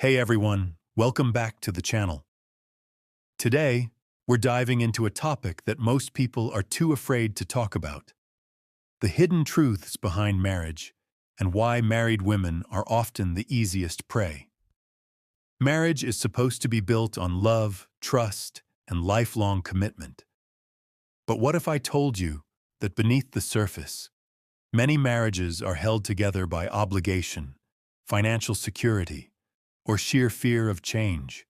Hey everyone, welcome back to the channel. Today, we're diving into a topic that most people are too afraid to talk about: the hidden truths behind marriage and why married women are often the easiest prey. Marriage is supposed to be built on love, trust, and lifelong commitment. But what if I told you that beneath the surface, many marriages are held together by obligation, financial security, or sheer fear of change?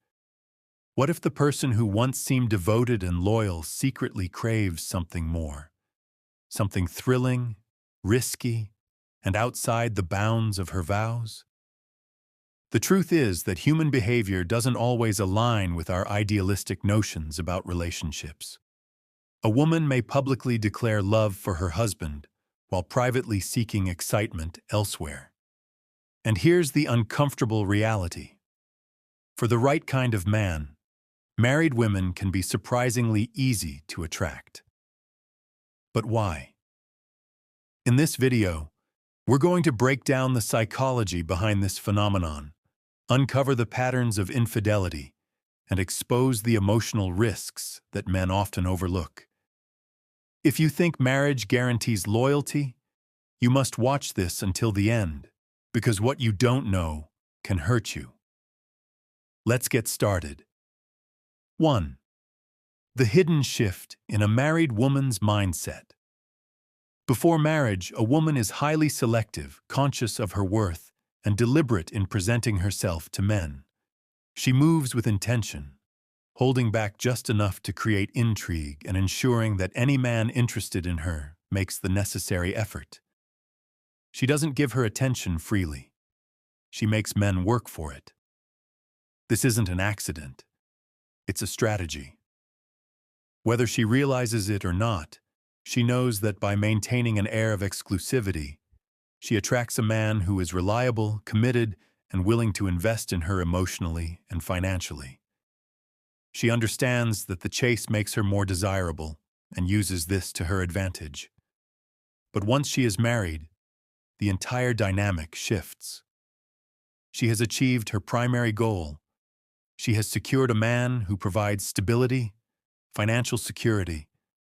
What if the person who once seemed devoted and loyal secretly craves something more? Something thrilling, risky, and outside the bounds of her vows? The truth is that human behavior doesn't always align with our idealistic notions about relationships. A woman may publicly declare love for her husband while privately seeking excitement elsewhere. And here's the uncomfortable reality. For the right kind of man, married women can be surprisingly easy to attract. But why? In this video, we're going to break down the psychology behind this phenomenon, uncover the patterns of infidelity, and expose the emotional risks that men often overlook. If you think marriage guarantees loyalty, you must watch this until the end, because what you don't know can hurt you. Let's get started. 1. The hidden shift in a married woman's mindset. Before marriage, a woman is highly selective, conscious of her worth, and deliberate in presenting herself to men. She moves with intention, holding back just enough to create intrigue and ensuring that any man interested in her makes the necessary effort. She doesn't give her attention freely. She makes men work for it. This isn't an accident. It's a strategy. Whether she realizes it or not, she knows that by maintaining an air of exclusivity, she attracts a man who is reliable, committed, and willing to invest in her emotionally and financially. She understands that the chase makes her more desirable and uses this to her advantage. But once she is married, the entire dynamic shifts. She has achieved her primary goal. She has secured a man who provides stability, financial security,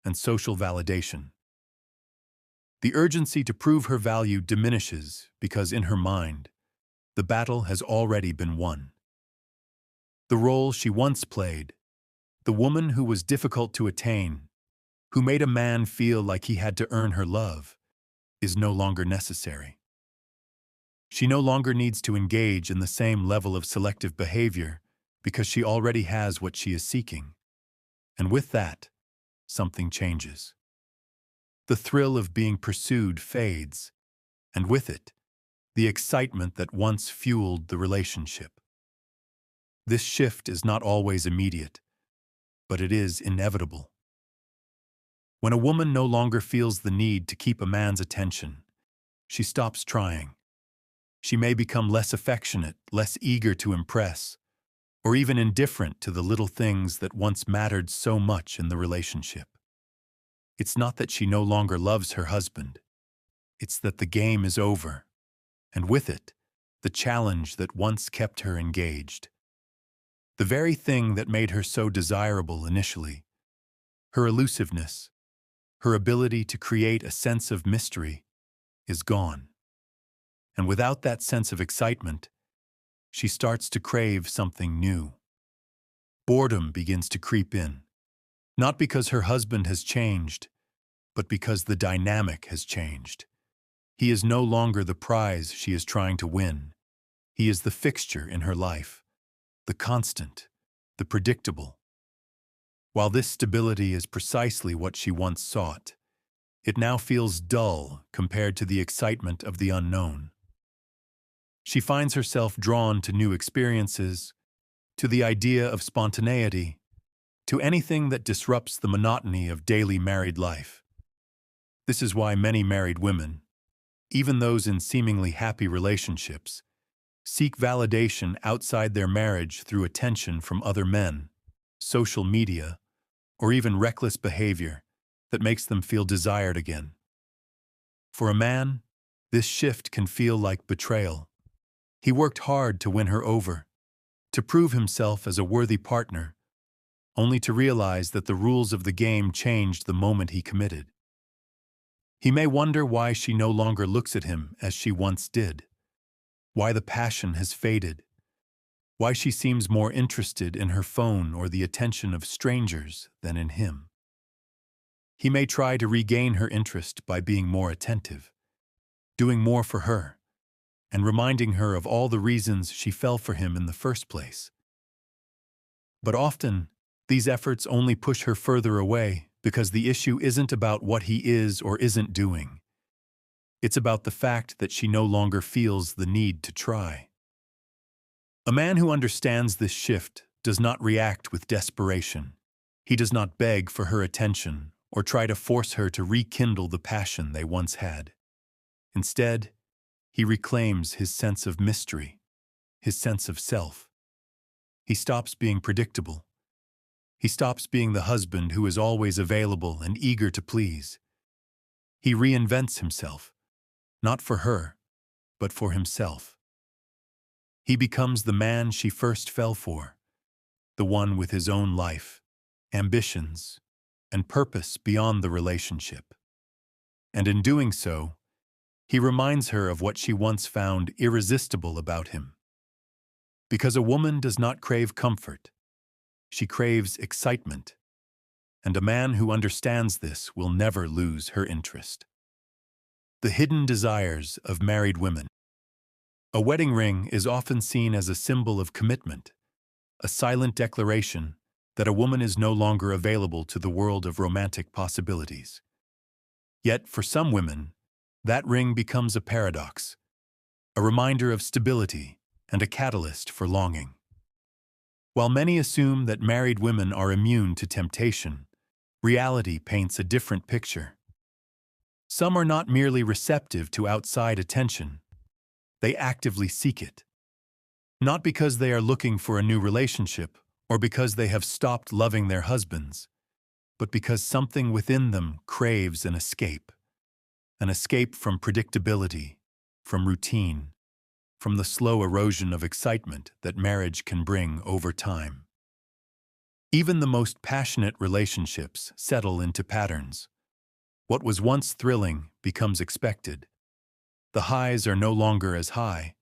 and social validation. The urgency to prove her value diminishes because in her mind, the battle has already been won. The role she once played, the woman who was difficult to attain, who made a man feel like he had to earn her love, is no longer necessary. She no longer needs to engage in the same level of selective behavior because she already has what she is seeking. And with that, something changes. The thrill of being pursued fades, and with it, the excitement that once fueled the relationship. This shift is not always immediate, but it is inevitable. When a woman no longer feels the need to keep a man's attention, she stops trying. She may become less affectionate, less eager to impress, or even indifferent to the little things that once mattered so much in the relationship. It's not that she no longer loves her husband. It's that the game is over, and with it, the challenge that once kept her engaged. The very thing that made her so desirable initially, her elusiveness, her ability to create a sense of mystery, is gone. And without that sense of excitement, she starts to crave something new. Boredom begins to creep in, not because her husband has changed, but because the dynamic has changed. He is no longer the prize she is trying to win. He is the fixture in her life, the constant, the predictable. While this stability is precisely what she once sought, it now feels dull compared to the excitement of the unknown. She finds herself drawn to new experiences, to the idea of spontaneity, to anything that disrupts the monotony of daily married life. This is why many married women, even those in seemingly happy relationships, seek validation outside their marriage through attention from other men, social media, or even reckless behavior that makes them feel desired again. For a man, this shift can feel like betrayal. He worked hard to win her over, to prove himself as a worthy partner, only to realize that the rules of the game changed the moment he committed. He may wonder why she no longer looks at him as she once did, why the passion has faded, why she seems more interested in her phone or the attention of strangers than in him. He may try to regain her interest by being more attentive, doing more for her, and reminding her of all the reasons she fell for him in the first place. But often, these efforts only push her further away because the issue isn't about what he is or isn't doing. It's about the fact that she no longer feels the need to try. A man who understands this shift does not react with desperation. He does not beg for her attention or try to force her to rekindle the passion they once had. Instead, he reclaims his sense of mystery, his sense of self. He stops being predictable. He stops being the husband who is always available and eager to please. He reinvents himself, not for her, but for himself. He becomes the man she first fell for, the one with his own life, ambitions, and purpose beyond the relationship. And in doing so, he reminds her of what she once found irresistible about him. Because a woman does not crave comfort, she craves excitement, and a man who understands this will never lose her interest. The hidden desires of married women. A wedding ring is often seen as a symbol of commitment, a silent declaration that a woman is no longer available to the world of romantic possibilities. Yet, for some women, that ring becomes a paradox, a reminder of stability and a catalyst for longing. While many assume that married women are immune to temptation, reality paints a different picture. Some are not merely receptive to outside attention, they actively seek it. Not because they are looking for a new relationship or because they have stopped loving their husbands, but because something within them craves an escape from predictability, from routine, from the slow erosion of excitement that marriage can bring over time. Even the most passionate relationships settle into patterns. What was once thrilling becomes expected. The highs are no longer as high,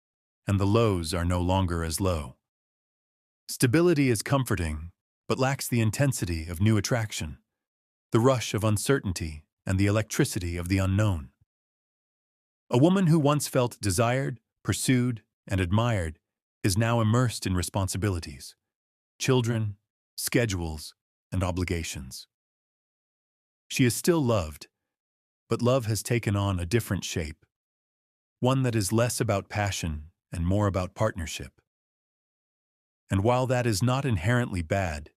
and the lows are no longer as low. Stability is comforting, but lacks the intensity of new attraction, the rush of uncertainty, and the electricity of the unknown. A woman who once felt desired, pursued, and admired is now immersed in responsibilities, children, schedules, and obligations. She is still loved, but love has taken on a different shape, one that is less about passion and more about partnership. And while that is not inherently bad,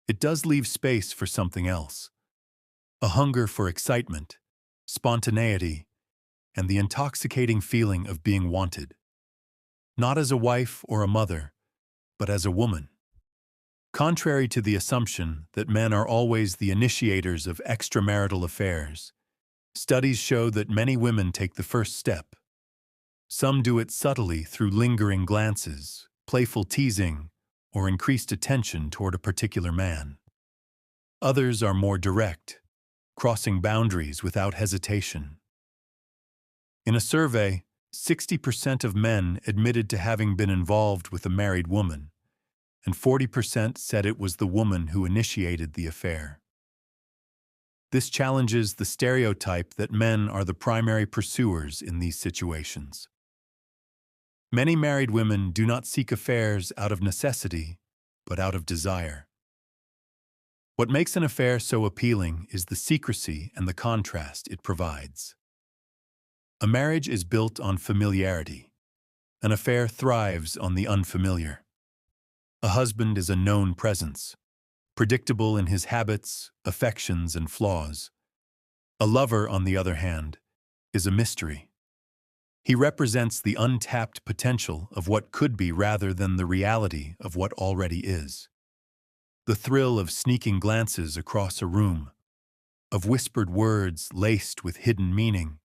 it does leave space for something else, a hunger for excitement, spontaneity, and the intoxicating feeling of being wanted, not as a wife or a mother, but as a woman. Contrary to the assumption that men are always the initiators of extramarital affairs, studies show that many women take the first step. Some do it subtly through lingering glances, playful teasing, or increased attention toward a particular man. Others are more direct, crossing boundaries without hesitation. In a survey, 60% of men admitted to having been involved with a married woman, and 40% said it was the woman who initiated the affair. This challenges the stereotype that men are the primary pursuers in these situations. Many married women do not seek affairs out of necessity, but out of desire. What makes an affair so appealing is the secrecy and the contrast it provides. A marriage is built on familiarity. An affair thrives on the unfamiliar. A husband is a known presence, predictable in his habits, affections, and flaws. A lover, on the other hand, is a mystery. He represents the untapped potential of what could be rather than the reality of what already is. The thrill of sneaking glances across a room, of whispered words laced with hidden meaning,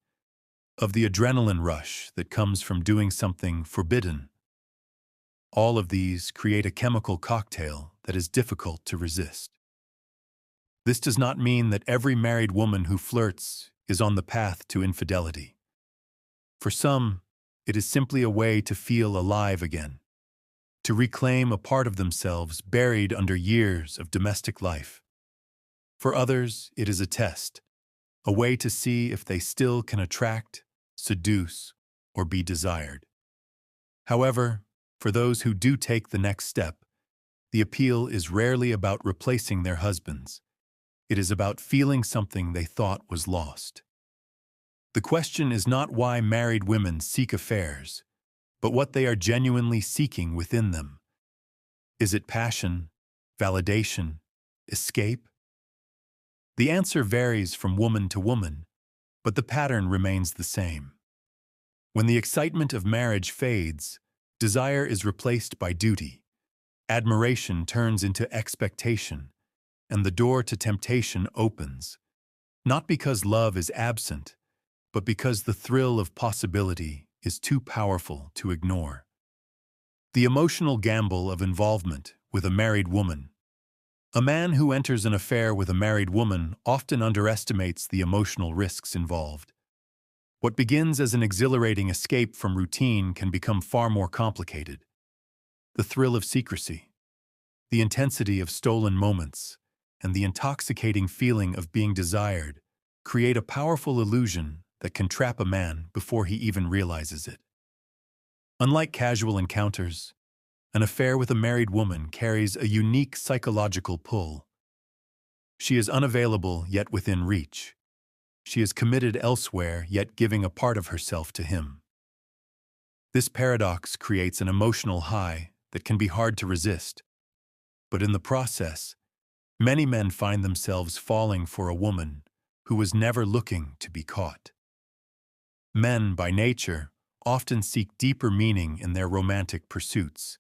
of the adrenaline rush that comes from doing something forbidden. All of these create a chemical cocktail that is difficult to resist. This does not mean that every married woman who flirts is on the path to infidelity. For some, it is simply a way to feel alive again, to reclaim a part of themselves buried under years of domestic life. For others, it is a test, a way to see if they still can attract, seduce, or be desired. However, for those who do take the next step, the appeal is rarely about replacing their husbands. It is about feeling something they thought was lost. The question is not why married women seek affairs, but what they are genuinely seeking within them. Is it passion, validation, escape? The answer varies from woman to woman, but the pattern remains the same. When the excitement of marriage fades, desire is replaced by duty, admiration turns into expectation, and the door to temptation opens, not because love is absent, but because the thrill of possibility is too powerful to ignore. The emotional gamble of involvement with a married woman. A man who enters an affair with a married woman often underestimates the emotional risks involved. What begins as an exhilarating escape from routine can become far more complicated. The thrill of secrecy, the intensity of stolen moments, and the intoxicating feeling of being desired create a powerful illusion that can trap a man before he even realizes it. Unlike casual encounters, an affair with a married woman carries a unique psychological pull. She is unavailable yet within reach. She is committed elsewhere yet giving a part of herself to him. This paradox creates an emotional high that can be hard to resist. But in the process, many men find themselves falling for a woman who was never looking to be caught. Men, by nature, often seek deeper meaning in their romantic pursuits,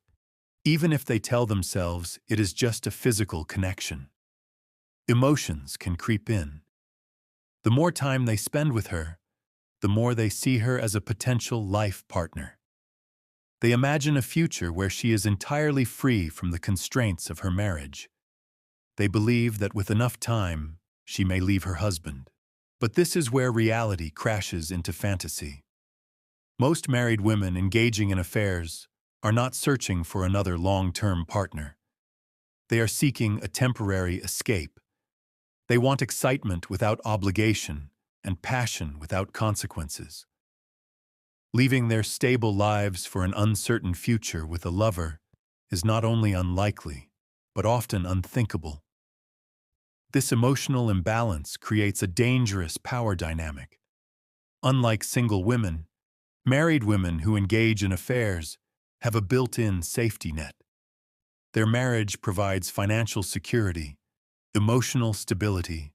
even if they tell themselves it is just a physical connection. Emotions can creep in. The more time they spend with her, the more they see her as a potential life partner. They imagine a future where she is entirely free from the constraints of her marriage. They believe that with enough time, she may leave her husband. But this is where reality crashes into fantasy. Most married women engaging in affairs are not searching for another long-term partner. They are seeking a temporary escape. They want excitement without obligation and passion without consequences. Leaving their stable lives for an uncertain future with a lover is not only unlikely, but often unthinkable. This emotional imbalance creates a dangerous power dynamic. Unlike single women, married women who engage in affairs have a built-in safety net. Their marriage provides financial security, emotional stability,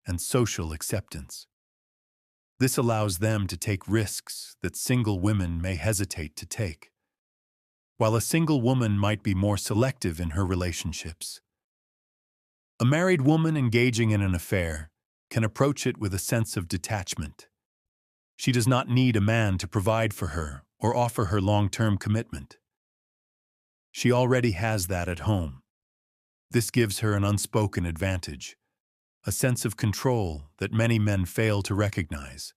and social acceptance. This allows them to take risks that single women may hesitate to take. While a single woman might be more selective in her relationships, a married woman engaging in an affair can approach it with a sense of detachment. She does not need a man to provide for her or offer her long-term commitment. She already has that at home. This gives her an unspoken advantage, a sense of control that many men fail to recognize.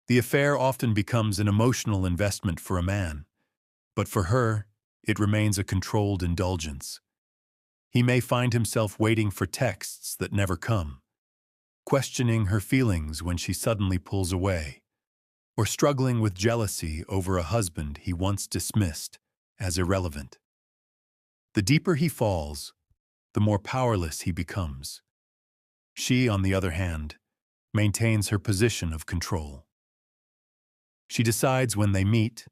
The affair often becomes an emotional investment for a man, but for her, it remains a controlled indulgence. He may find himself waiting for texts that never come, questioning her feelings when she suddenly pulls away, or struggling with jealousy over a husband he once dismissed as irrelevant. The deeper he falls, the more powerless he becomes. She, on the other hand, maintains her position of control. She decides when they meet,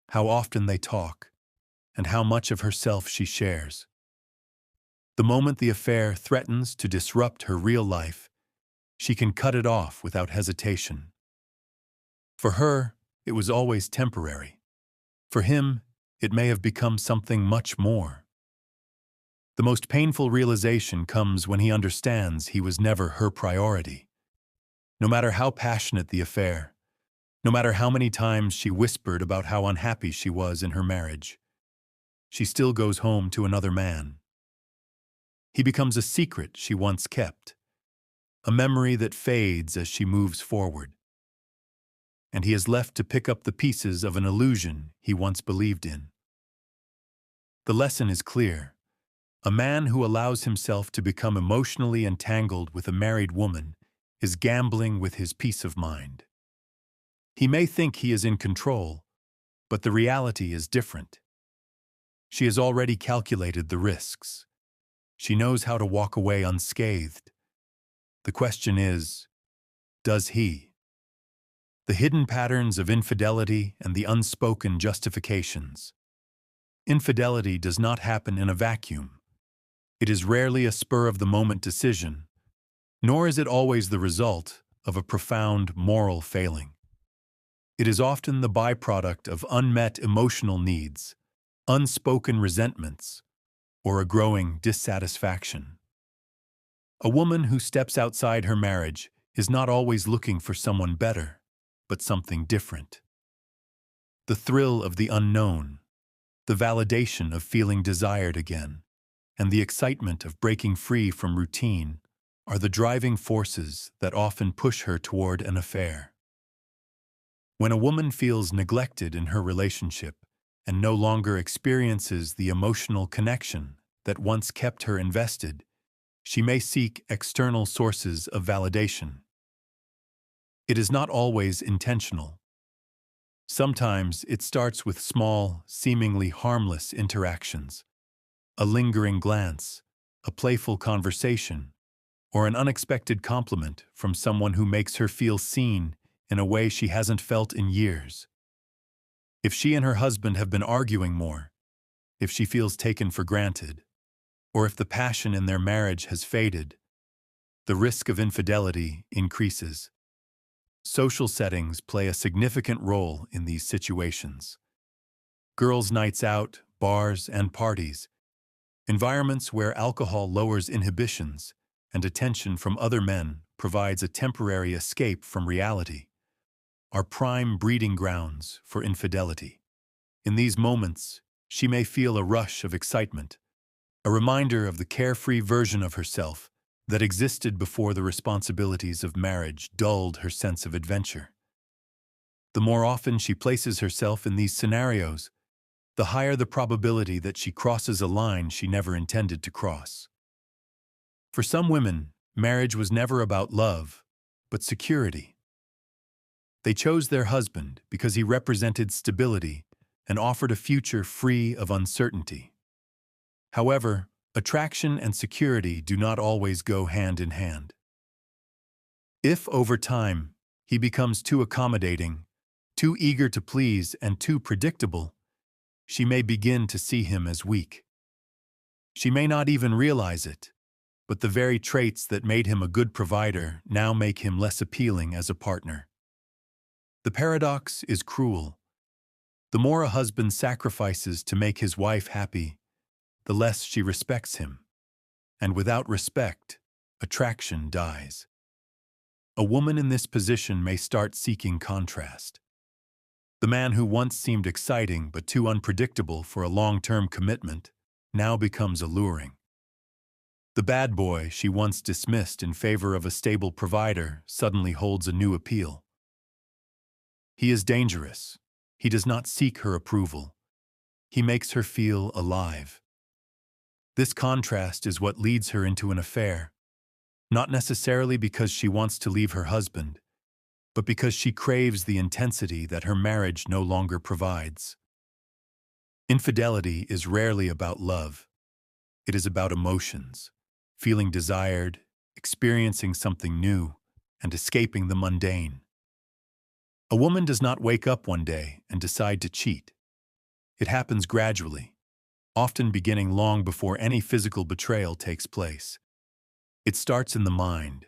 how often they talk, and how much of herself she shares. The moment the affair threatens to disrupt her real life, she can cut it off without hesitation. For her, it was always temporary. For him, it may have become something much more. The most painful realization comes when he understands he was never her priority. No matter how passionate the affair, no matter how many times she whispered about how unhappy she was in her marriage, she still goes home to another man. He becomes a secret she once kept, a memory that fades as she moves forward. And he is left to pick up the pieces of an illusion he once believed in. The lesson is clear. A man who allows himself to become emotionally entangled with a married woman is gambling with his peace of mind. He may think he is in control, but the reality is different. She has already calculated the risks. She knows how to walk away unscathed. The question is, does he? The hidden patterns of infidelity and the unspoken justifications. Infidelity does not happen in a vacuum. It is rarely a spur-of-the-moment decision, nor is it always the result of a profound moral failing. It is often the byproduct of unmet emotional needs, unspoken resentments, or a growing dissatisfaction. A woman who steps outside her marriage is not always looking for someone better, but something different. The thrill of the unknown, the validation of feeling desired again, and the excitement of breaking free from routine are the driving forces that often push her toward an affair. When a woman feels neglected in her relationship and no longer experiences the emotional connection that once kept her invested, she may seek external sources of validation. It is not always intentional. Sometimes it starts with small, seemingly harmless interactions, a lingering glance, a playful conversation, or an unexpected compliment from someone who makes her feel seen in a way she hasn't felt in years. If she and her husband have been arguing more, if she feels taken for granted, or if the passion in their marriage has faded, the risk of infidelity increases. Social settings play a significant role in these situations. Girls' nights out, bars, and parties, environments where alcohol lowers inhibitions and attention from other men provides a temporary escape from reality, are prime breeding grounds for infidelity. In these moments, she may feel a rush of excitement, a reminder of the carefree version of herself that existed before the responsibilities of marriage dulled her sense of adventure. The more often she places herself in these scenarios, the higher the probability that she crosses a line she never intended to cross. For some women, marriage was never about love, but security. They chose their husband because he represented stability and offered a future free of uncertainty. However, attraction and security do not always go hand in hand. If, over time, he becomes too accommodating, too eager to please, and too predictable, she may begin to see him as weak. She may not even realize it, but the very traits that made him a good provider now make him less appealing as a partner. The paradox is cruel. The more a husband sacrifices to make his wife happy, the less she respects him. And without respect, attraction dies. A woman in this position may start seeking contrast. The man who once seemed exciting but too unpredictable for a long-term commitment now becomes alluring. The bad boy she once dismissed in favor of a stable provider suddenly holds a new appeal. He is dangerous. He does not seek her approval. He makes her feel alive. This contrast is what leads her into an affair, not necessarily because she wants to leave her husband, but because she craves the intensity that her marriage no longer provides. Infidelity is rarely about love. It is about emotions, feeling desired, experiencing something new, and escaping the mundane. A woman does not wake up one day and decide to cheat. It happens gradually, often beginning long before any physical betrayal takes place. It starts in the mind,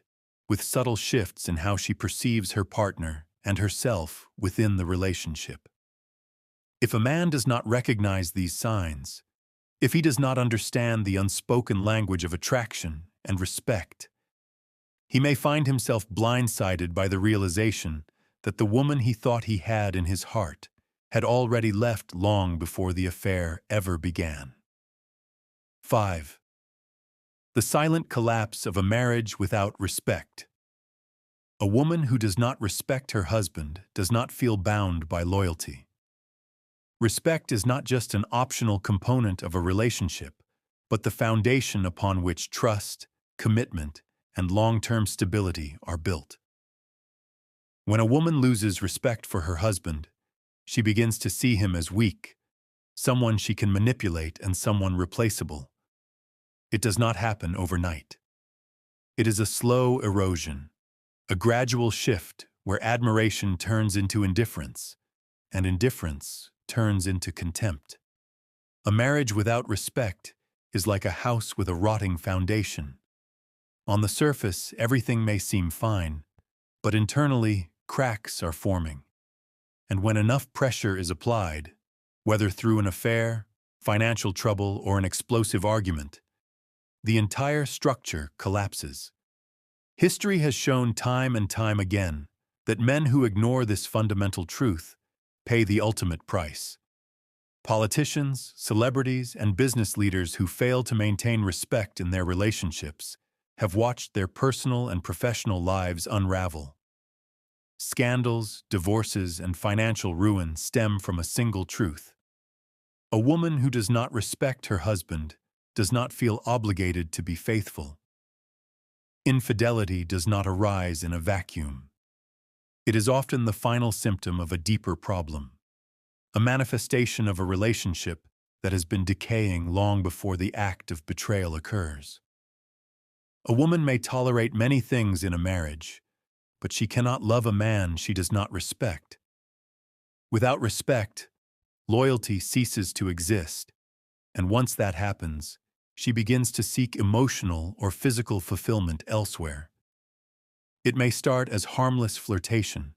with subtle shifts in how she perceives her partner and herself within the relationship. If a man does not recognize these signs, if he does not understand the unspoken language of attraction and respect, he may find himself blindsided by the realization that the woman he thought he had in his heart had already left long before the affair ever began. 5. The silent collapse of a marriage without respect. A woman who does not respect her husband does not feel bound by loyalty. Respect is not just an optional component of a relationship, but the foundation upon which trust, commitment, and long-term stability are built. When a woman loses respect for her husband, she begins to see him as weak, someone she can manipulate and someone replaceable. It does not happen overnight. It is a slow erosion, a gradual shift where admiration turns into indifference, and indifference turns into contempt. A marriage without respect is like a house with a rotting foundation. On the surface, everything may seem fine, but internally, cracks are forming. And when enough pressure is applied, whether through an affair, financial trouble, or an explosive argument, the entire structure collapses. History has shown time and time again that men who ignore this fundamental truth pay the ultimate price. Politicians, celebrities, and business leaders who fail to maintain respect in their relationships have watched their personal and professional lives unravel. Scandals, divorces, and financial ruin stem from a single truth. A woman who does not respect her husband does not feel obligated to be faithful. Infidelity does not arise in a vacuum. It is often the final symptom of a deeper problem, a manifestation of a relationship that has been decaying long before the act of betrayal occurs. A woman may tolerate many things in a marriage, but she cannot love a man she does not respect. Without respect, loyalty ceases to exist, and once that happens, she begins to seek emotional or physical fulfillment elsewhere. It may start as harmless flirtation,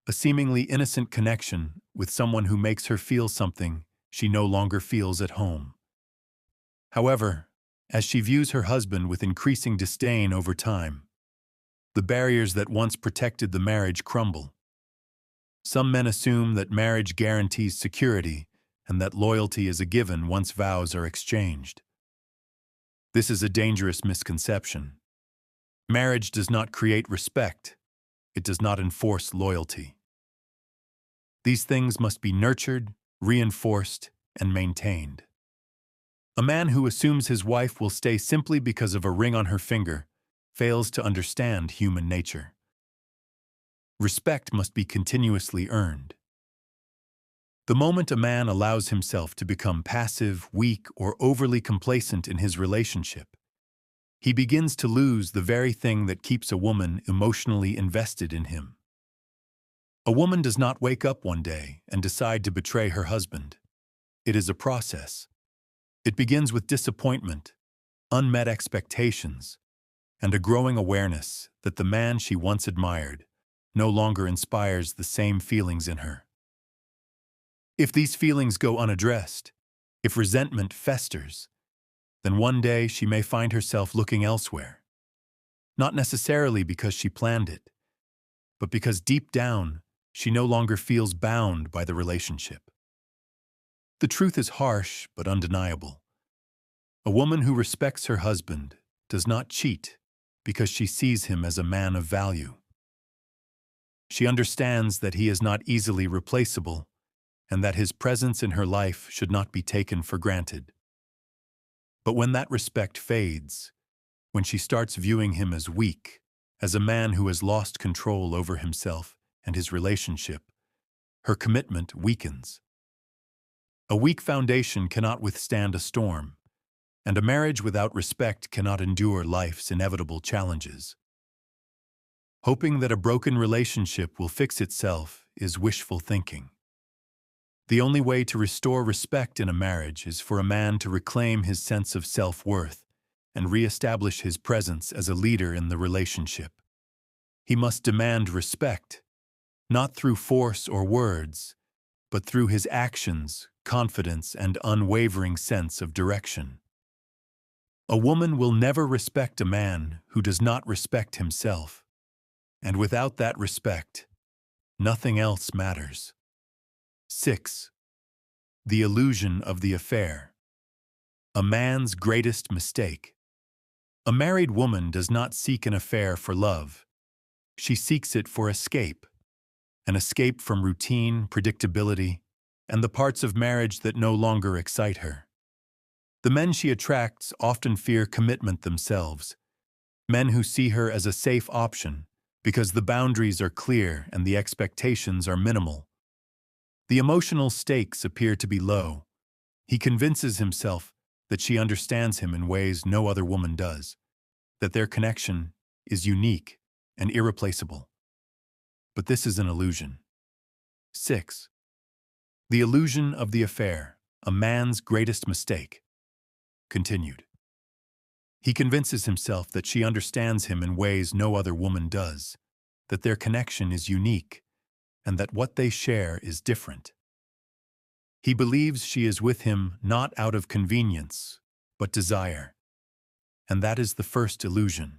a seemingly innocent connection with someone who makes her feel something she no longer feels at home. However, as she views her husband with increasing disdain over time, the barriers that once protected the marriage crumble. Some men assume that marriage guarantees security and that loyalty is a given once vows are exchanged. This is a dangerous misconception. Marriage does not create respect. It does not enforce loyalty. These things must be nurtured, reinforced, and maintained. A man who assumes his wife will stay simply because of a ring on her finger fails to understand human nature. Respect must be continuously earned. The moment a man allows himself to become passive, weak, or overly complacent in his relationship, he begins to lose the very thing that keeps a woman emotionally invested in him. A woman does not wake up one day and decide to betray her husband. It is a process. It begins with disappointment, unmet expectations, and a growing awareness that the man she once admired no longer inspires the same feelings in her. If these feelings go unaddressed, if resentment festers, then one day she may find herself looking elsewhere. Not necessarily because she planned it, but because deep down she no longer feels bound by the relationship. The truth is harsh but undeniable. A woman who respects her husband does not cheat because she sees him as a man of value. She understands that he is not easily replaceable and that his presence in her life should not be taken for granted. But when that respect fades, when she starts viewing him as weak, as a man who has lost control over himself and his relationship, her commitment weakens. A weak foundation cannot withstand a storm, and a marriage without respect cannot endure life's inevitable challenges. Hoping that a broken relationship will fix itself is wishful thinking. The only way to restore respect in a marriage is for a man to reclaim his sense of self-worth and re-establish his presence as a leader in the relationship. He must demand respect, not through force or words, but through his actions, confidence, and unwavering sense of direction. A woman will never respect a man who does not respect himself, and without that respect, nothing else matters. 6. The illusion of the affair. A man's greatest mistake. A married woman does not seek an affair for love. She seeks it for escape. An escape from routine, predictability, and the parts of marriage that no longer excite her. The men she attracts often fear commitment themselves. Men who see her as a safe option because the boundaries are clear and the expectations are minimal. The emotional stakes appear to be low. He convinces himself that she understands him in ways no other woman does, that their connection is unique and irreplaceable. But this is an illusion. 6. The illusion of the affair, a man's greatest mistake. Continued. He convinces himself that she understands him in ways no other woman does, that their connection is unique, and that what they share is different. He believes she is with him not out of convenience, but desire. And that is the first illusion.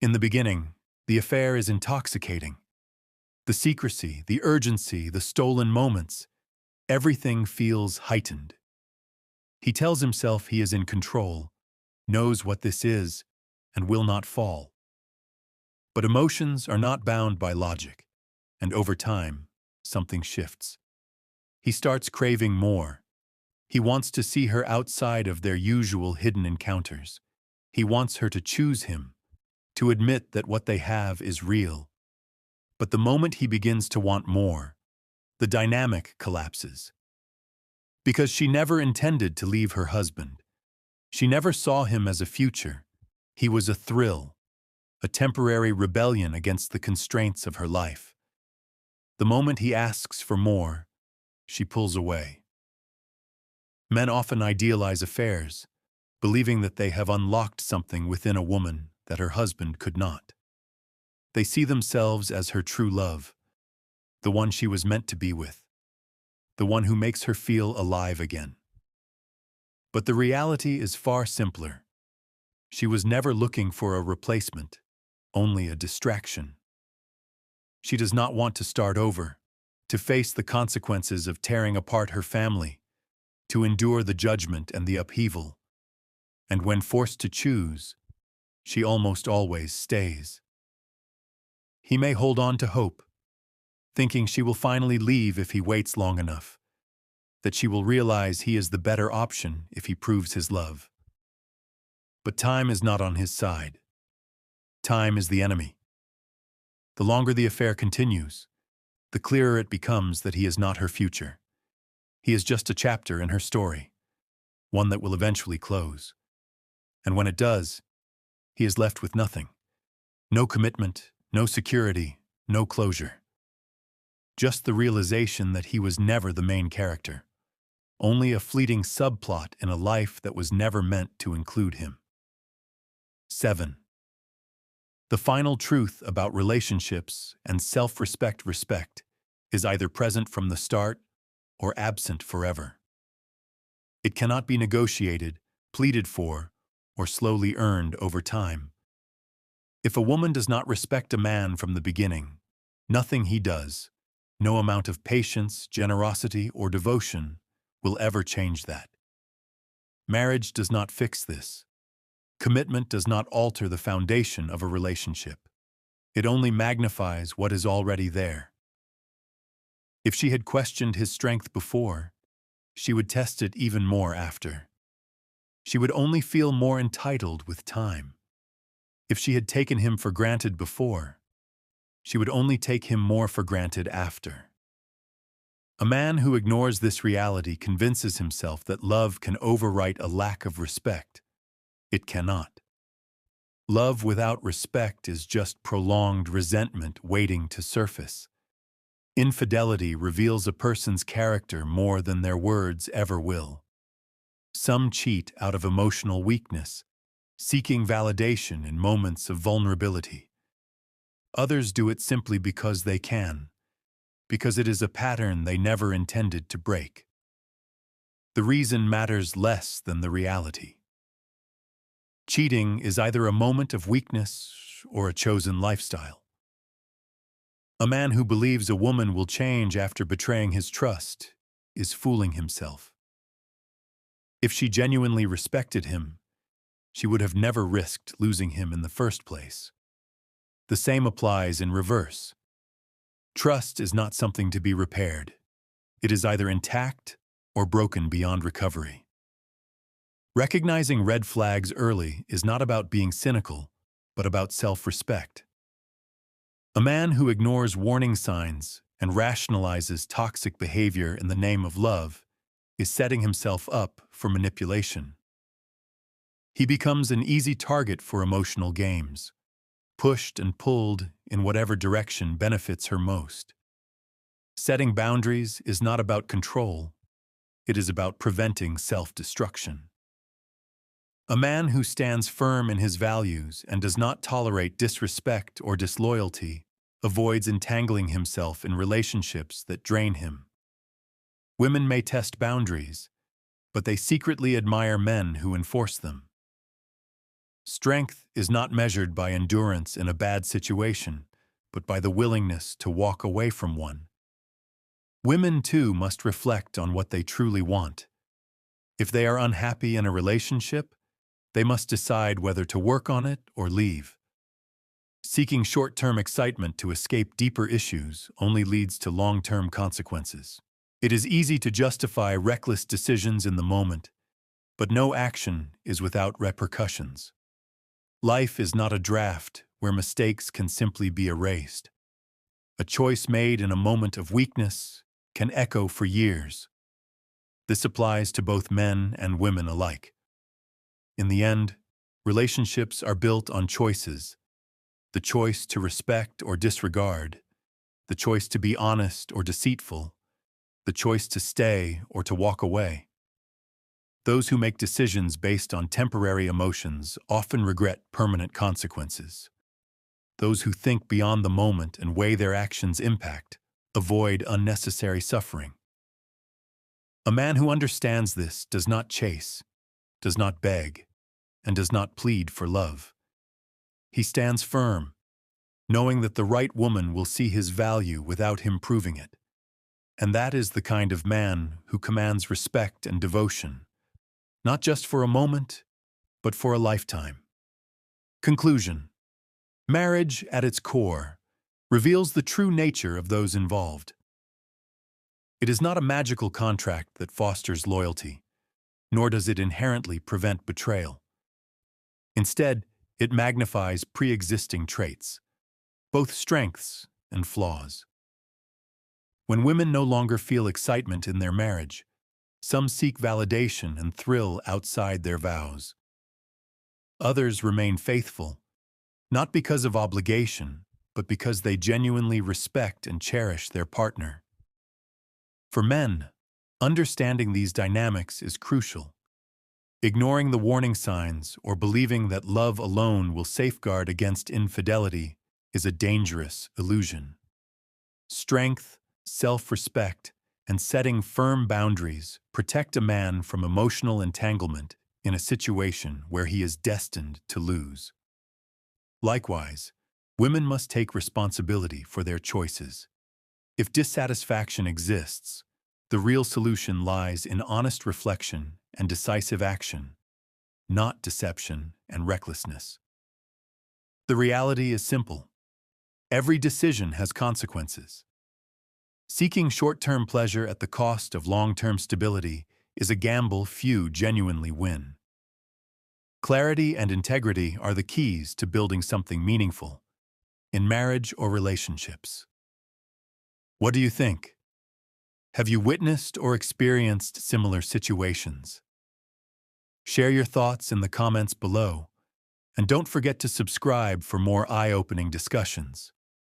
In the beginning, the affair is intoxicating. The secrecy, the urgency, the stolen moments, everything feels heightened. He tells himself he is in control, knows what this is, and will not fall. But emotions are not bound by logic, and over time, something shifts. He starts craving more. He wants to see her outside of their usual hidden encounters. He wants her to choose him, to admit that what they have is real. But the moment he begins to want more, the dynamic collapses. Because she never intended to leave her husband. She never saw him as a future. He was a thrill, a temporary rebellion against the constraints of her life. The moment he asks for more, she pulls away. Men often idealize affairs, believing that they have unlocked something within a woman that her husband could not. They see themselves as her true love, the one she was meant to be with, the one who makes her feel alive again. But the reality is far simpler. She was never looking for a replacement, only a distraction. She does not want to start over, to face the consequences of tearing apart her family, to endure the judgment and the upheaval. And when forced to choose, she almost always stays. He may hold on to hope, thinking she will finally leave if he waits long enough, that she will realize he is the better option if he proves his love. But time is not on his side. Time is the enemy. The longer the affair continues, the clearer it becomes that he is not her future. He is just a chapter in her story, one that will eventually close. And when it does, he is left with nothing. No commitment, no security, no closure. Just the realization that he was never the main character, only a fleeting subplot in a life that was never meant to include him. 7. The final truth about relationships and self-respect is either present from the start or absent forever. It cannot be negotiated, pleaded for, or slowly earned over time. If a woman does not respect a man from the beginning, nothing he does, no amount of patience, generosity, or devotion will ever change that. Marriage does not fix this. Commitment does not alter the foundation of a relationship. It only magnifies what is already there. If she had questioned his strength before, she would test it even more after. She would only feel more entitled with time. If she had taken him for granted before, she would only take him more for granted after. A man who ignores this reality convinces himself that love can overwrite a lack of respect. It cannot. Love without respect is just prolonged resentment waiting to surface. Infidelity reveals a person's character more than their words ever will. Some cheat out of emotional weakness, seeking validation in moments of vulnerability. Others do it simply because they can, because it is a pattern they never intended to break. The reason matters less than the reality. Cheating is either a moment of weakness or a chosen lifestyle. A man who believes a woman will change after betraying his trust is fooling himself. If she genuinely respected him, she would have never risked losing him in the first place. The same applies in reverse. Trust is not something to be repaired. It is either intact or broken beyond recovery. Recognizing red flags early is not about being cynical, but about self-respect. A man who ignores warning signs and rationalizes toxic behavior in the name of love is setting himself up for manipulation. He becomes an easy target for emotional games, pushed and pulled in whatever direction benefits her most. Setting boundaries is not about control. It is about preventing self-destruction. A man who stands firm in his values and does not tolerate disrespect or disloyalty avoids entangling himself in relationships that drain him. Women may test boundaries, but they secretly admire men who enforce them. Strength is not measured by endurance in a bad situation, but by the willingness to walk away from one. Women, too, must reflect on what they truly want. If they are unhappy in a relationship, they must decide whether to work on it or leave. Seeking short-term excitement to escape deeper issues only leads to long-term consequences. It is easy to justify reckless decisions in the moment, but no action is without repercussions. Life is not a draft where mistakes can simply be erased. A choice made in a moment of weakness can echo for years. This applies to both men and women alike. In the end, relationships are built on choices: the choice to respect or disregard, the choice to be honest or deceitful, the choice to stay or to walk away. Those who make decisions based on temporary emotions often regret permanent consequences. Those who think beyond the moment and weigh their actions' impact avoid unnecessary suffering. A man who understands this does not chase, does not beg, and does not plead for love. He stands firm, knowing that the right woman will see his value without him proving it. And that is the kind of man who commands respect and devotion, not just for a moment, but for a lifetime. Conclusion: marriage, at its core, reveals the true nature of those involved. It is not a magical contract that fosters loyalty, nor does it inherently prevent betrayal. Instead, it magnifies pre-existing traits, both strengths and flaws. When women no longer feel excitement in their marriage, some seek validation and thrill outside their vows. Others remain faithful, not because of obligation, but because they genuinely respect and cherish their partner. For men, understanding these dynamics is crucial. Ignoring the warning signs or believing that love alone will safeguard against infidelity is a dangerous illusion. Strength, self-respect, and setting firm boundaries protect a man from emotional entanglement in a situation where he is destined to lose. Likewise, women must take responsibility for their choices. If dissatisfaction exists, the real solution lies in honest reflection and decisive action, not deception and recklessness. The reality is simple. Every decision has consequences. Seeking short-term pleasure at the cost of long-term stability is a gamble few genuinely win. Clarity and integrity are the keys to building something meaningful, in marriage or relationships. What do you think? Have you witnessed or experienced similar situations? Share your thoughts in the comments below, and don't forget to subscribe for more eye-opening discussions.